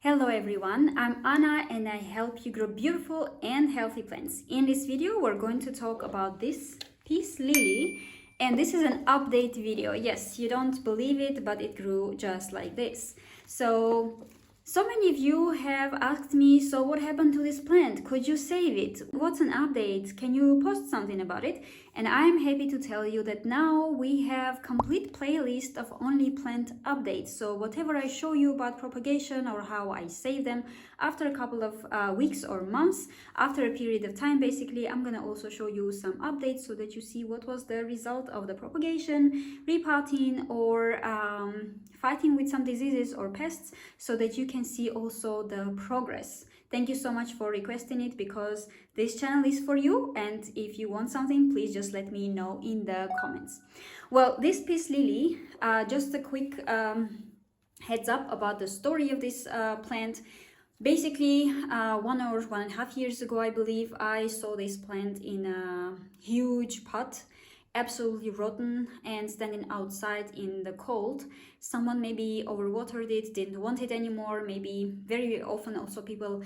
Hello everyone, I'm Anna and I help you grow beautiful and healthy plants. In this video, we're going to talk about this peace lily, and this is an update video. Yes, you don't believe it, but it grew just like this. So many of you have asked me, so what happened to this plant? Could you save it? What's an update? Can you post something about it? And I'm happy to tell you that now we have complete playlist of only plant updates. So whatever I show you about propagation or how I save them, after a couple of weeks or months, after a period of time, basically, I'm gonna also show you some updates so that you see what was the result of the propagation, repotting, or fighting with some diseases or pests, so that you can see also the progress. Thank you so much for requesting it, because this channel is for you, and if you want something, please just let me know in the comments. Well, this peace lily, just a quick heads up about the story of this plant. Basically, 1.5 years ago, I believe, I saw this plant in a huge pot, absolutely rotten and standing outside in the cold. Someone maybe overwatered it, didn't want it anymore. Maybe very often also people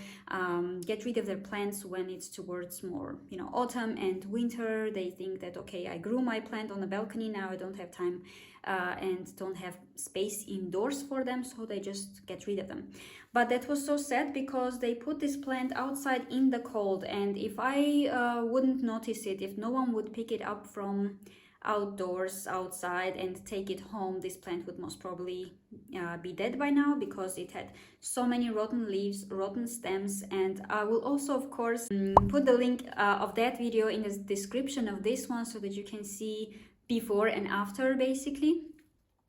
get rid of their plants when it's towards more, autumn and winter. They think that, okay, I grew my plant on the balcony, now I don't have time and don't have space indoors for them, so they just get rid of them. But that was so sad, because they put this plant outside in the cold, and if I wouldn't notice it, if no one would pick it up from outdoors, outside, and take it home, this plant would most probably be dead by now, because it had so many rotten leaves, rotten stems. And I will also, of course, put the link of that video in the description of this one, so that you can see before and after, basically.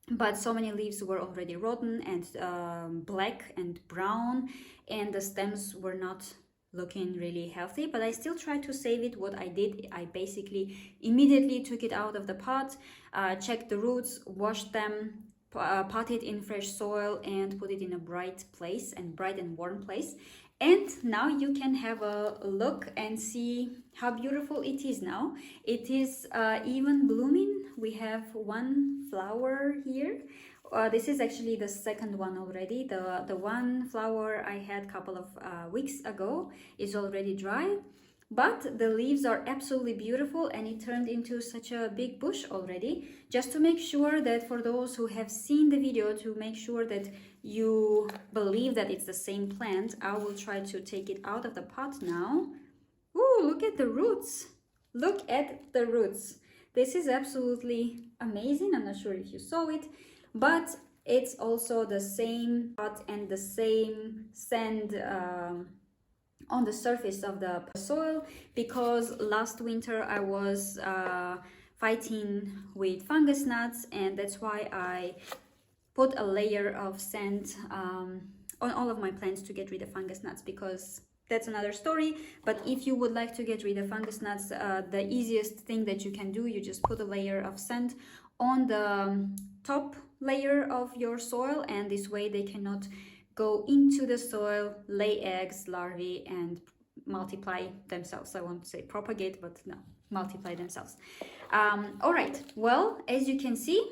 But so many leaves were already rotten and black and brown, and the stems were not looking really healthy. But I still tried to save it. What I did, I basically immediately took it out of the pot, checked the roots, washed them, pot it in fresh soil, and put it in a bright and warm place. And now you can have a look and see how beautiful it is now. It is even blooming. We have one flower here. This is actually the second one already. The one flower I had a couple of weeks ago is already dry. But the leaves are absolutely beautiful, and it turned into such a big bush already. Just to make sure that for those who have seen the video, to make sure that you believe that it's the same plant, I will try to take it out of the pot now. Ooh, look at the roots. Look at the roots. This is absolutely amazing. I'm not sure if you saw it, but it's also the same pot and the same sand on the surface of the soil, because last winter I was fighting with fungus gnats, and that's why I put a layer of sand on all of my plants to get rid of fungus gnats, because that's another story. But if you would like to get rid of fungus gnats, the easiest thing that you can do, you just put a layer of sand on the top layer of your soil, and this way they cannot go into the soil, lay eggs, larvae, and multiply themselves. I want to say propagate, but no, multiply themselves. All right, well, as you can see,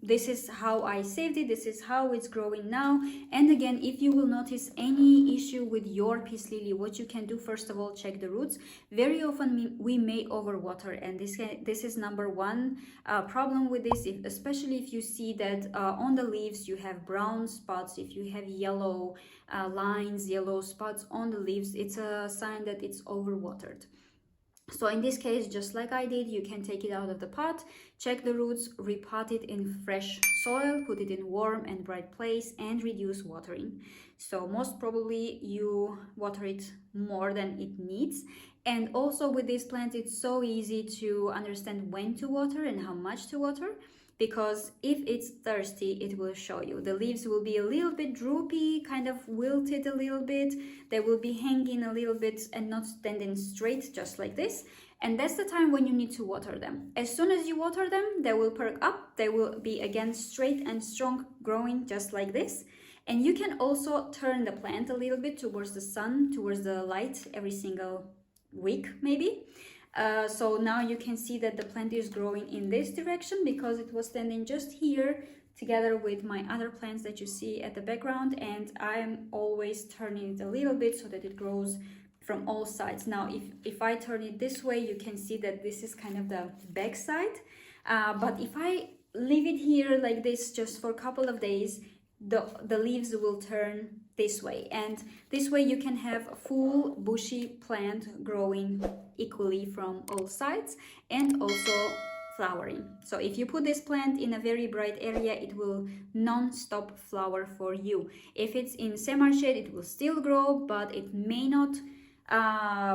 this is how I saved it. This is how it's growing now. And again, if you will notice any issue with your peace lily, what you can do, first of all, check the roots. Very often we may overwater, and this is number one problem with this, especially if you see that on the leaves you have brown spots, if you have yellow lines, yellow spots on the leaves, it's a sign that it's overwatered. So in this case, just like I did, you can take it out of the pot, check the roots, repot it in fresh soil, put it in warm and bright place, and reduce watering. So most probably you water it more than it needs. And also with this plant, it's so easy to understand when to water and how much to water, because if it's thirsty, it will show you. The leaves will be a little bit droopy, kind of wilted a little bit. They will be hanging a little bit and not standing straight, just like this. And that's the time when you need to water them. As soon as you water them, they will perk up. They will be again straight and strong, growing just like this. And you can also turn the plant a little bit towards the sun, towards the light, every single week maybe. So now you can see that the plant is growing in this direction, because it was standing just here together with my other plants that you see at the background, and I'm always turning it a little bit so that it grows from all sides. Now if I turn it this way, you can see that this is kind of the back side, but if I leave it here like this just for a couple of days, the leaves will turn this way, and this way you can have a full bushy plant growing equally from all sides and also flowering. So if you put this plant in a very bright area, it will non-stop flower for you. If it's in semi-shade, it will still grow, but it may not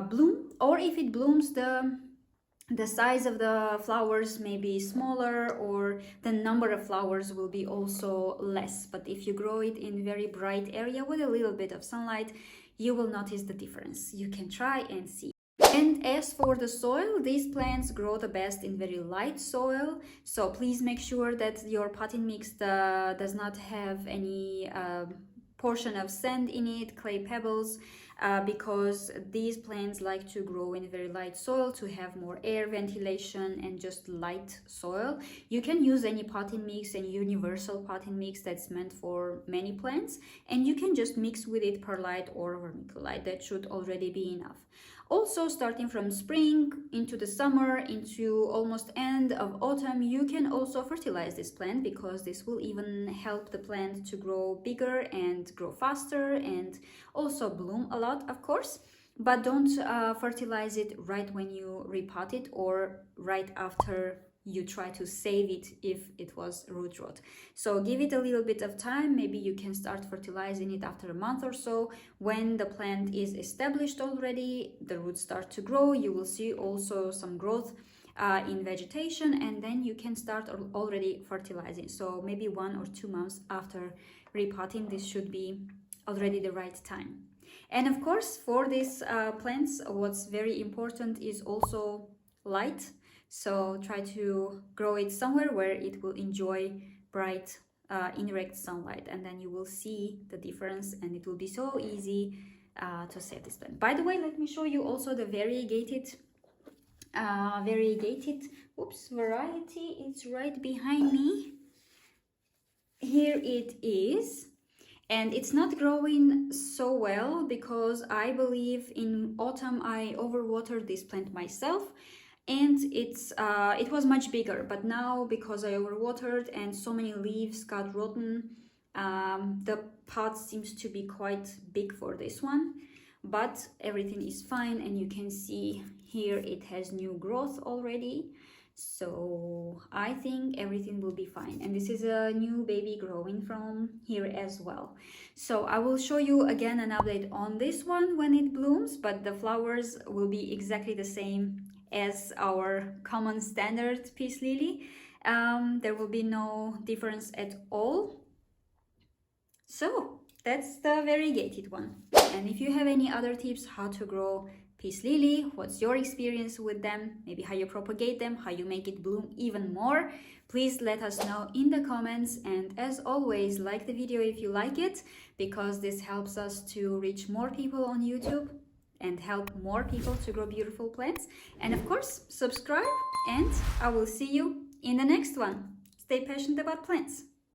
bloom, or if it blooms, the size of the flowers may be smaller, or the number of flowers will be also less. But if you grow it in very bright area with a little bit of sunlight, you will notice the difference. You can try and see. And as for the soil, these plants grow the best in very light soil, so please make sure that your potting mix does not have any portion of sand in it, clay pebbles, because these plants like to grow in very light soil to have more air ventilation and just light soil. You can use any potting mix, any universal potting mix that's meant for many plants, and you can just mix with it perlite or vermiculite. That should already be enough. Also, starting from spring into the summer, into almost end of autumn, you can also fertilize this plant, because this will even help the plant to grow bigger and grow faster and also bloom a lot, of course. But don't fertilize it right when you repot it or right after you try to save it if it was root rot. So give it a little bit of time. Maybe you can start fertilizing it after a month or so. When the plant is established already, the roots start to grow, you will see also some growth in vegetation, and then you can start already fertilizing. So maybe 1 or 2 months after repotting, this should be already the right time. And of course, for these plants, what's very important is also light. So try to grow it somewhere where it will enjoy bright indirect sunlight, and then you will see the difference, and it will be so easy to save this plant. By the way, let me show you also the variegated variety. It's right behind me. Here it is. And it's not growing so well because I believe in autumn I overwatered this plant myself, and it was much bigger. But now, because I overwatered and so many leaves got rotten, the pot seems to be quite big for this one. But everything is fine, and you can see here it has new growth already. So I think everything will be fine, and this is a new baby growing from here as well. So I will show you again an update on this one when it blooms, but the flowers will be exactly the same as our common standard peace lily. There will be no difference at all. So that's the variegated one. And if you have any other tips how to grow peace lily, what's your experience with them, maybe how you propagate them, how you make it bloom even more, please let us know in the comments. And as always, like the video if you like it, because this helps us to reach more people on YouTube and help more people to grow beautiful plants. And of course, subscribe, and I will see you in the next one. Stay passionate about plants.